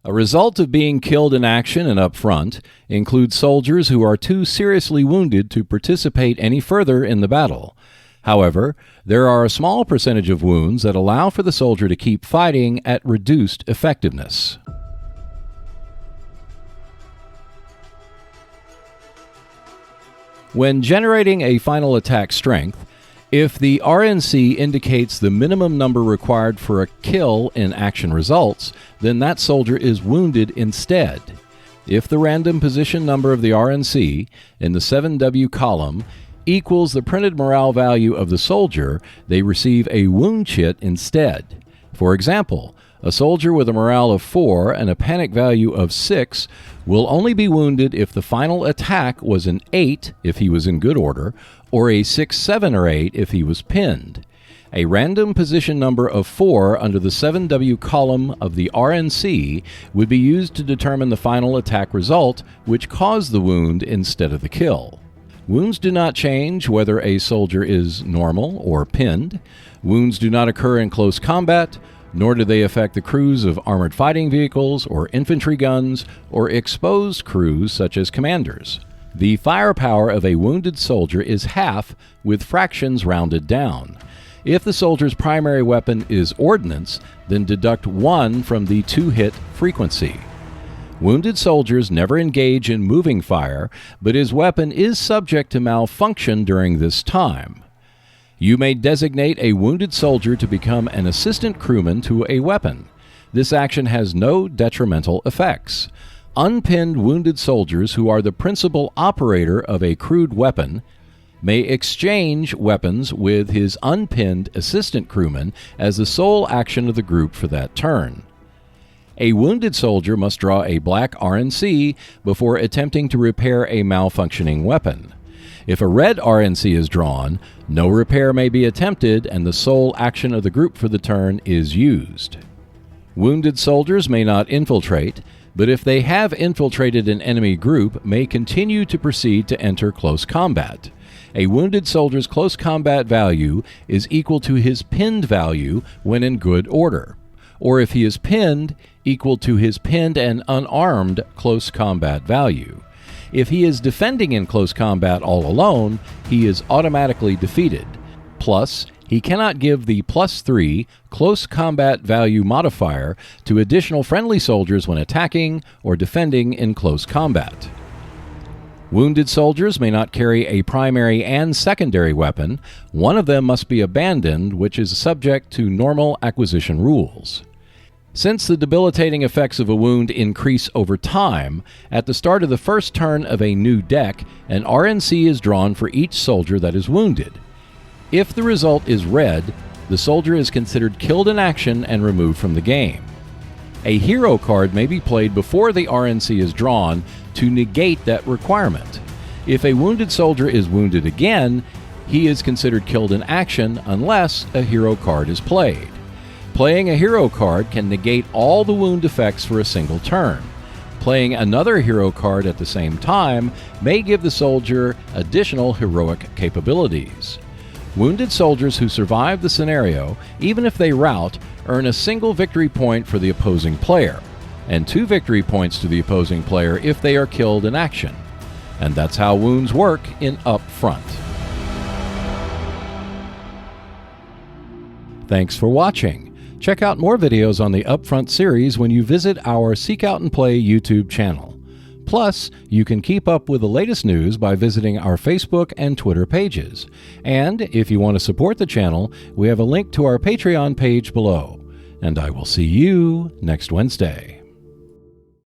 A result of being killed in action and up front includes soldiers who are too seriously wounded to participate any further in the battle. However, there are a small percentage of wounds that allow for the soldier to keep fighting at reduced effectiveness. When generating a final attack strength, if the RNC indicates the minimum number required for a kill in action results, then that soldier is wounded instead. If the random position number of the RNC in the 7W column equals the printed morale value of the soldier, they receive a wound chit instead. For example, a soldier with a morale of 4 and a panic value of 6 will only be wounded if the final attack was an 8 if he was in good order, or a 6, 7, or 8 if he was pinned. A random position number of 4 under the 7W column of the RNC would be used to determine the final attack result, which caused the wound instead of the kill. Wounds do not change whether a soldier is normal or pinned. Wounds do not occur in close combat, nor do they affect the crews of armored fighting vehicles or infantry guns or exposed crews such as commanders. The firepower of a wounded soldier is half, with fractions rounded down. If the soldier's primary weapon is ordnance, then deduct 1 from the 2-hit frequency. Wounded soldiers never engage in moving fire, but his weapon is subject to malfunction during this time. You may designate a wounded soldier to become an assistant crewman to a weapon. This action has no detrimental effects. Unpinned wounded soldiers who are the principal operator of a crewed weapon may exchange weapons with his unpinned assistant crewman as the sole action of the group for that turn. A wounded soldier must draw a black RNC before attempting to repair a malfunctioning weapon. If a red RNC is drawn, no repair may be attempted and the sole action of the group for the turn is used. Wounded soldiers may not infiltrate, but if they have infiltrated an enemy group, may continue to proceed to enter close combat. A wounded soldier's close combat value is equal to his pinned value when in good order, or if he is pinned, equal to his pinned and unarmed close combat value. If he is defending in close combat all alone, he is automatically defeated. Plus, he cannot give the +3 close combat value modifier to additional friendly soldiers when attacking or defending in close combat. Wounded soldiers may not carry a primary and secondary weapon. One of them must be abandoned, which is subject to normal acquisition rules. Since the debilitating effects of a wound increase over time, at the start of the first turn of a new deck, an RNC is drawn for each soldier that is wounded. If the result is red, the soldier is considered killed in action and removed from the game. A hero card may be played before the RNC is drawn to negate that requirement. If a wounded soldier is wounded again, he is considered killed in action unless a hero card is played. Playing a hero card can negate all the wound effects for a single turn. Playing another hero card at the same time may give the soldier additional heroic capabilities. Wounded soldiers who survive the scenario, even if they rout, earn a single victory point for the opposing player, and 2 victory points to the opposing player if they are killed in action. And that's how wounds work in Up Front. Thanks for watching. Check out more videos on the Upfront series when you visit our Seek Out and Play YouTube channel. Plus, you can keep up with the latest news by visiting our Facebook and Twitter pages. And if you want to support the channel, we have a link to our Patreon page below. And I will see you next Wednesday.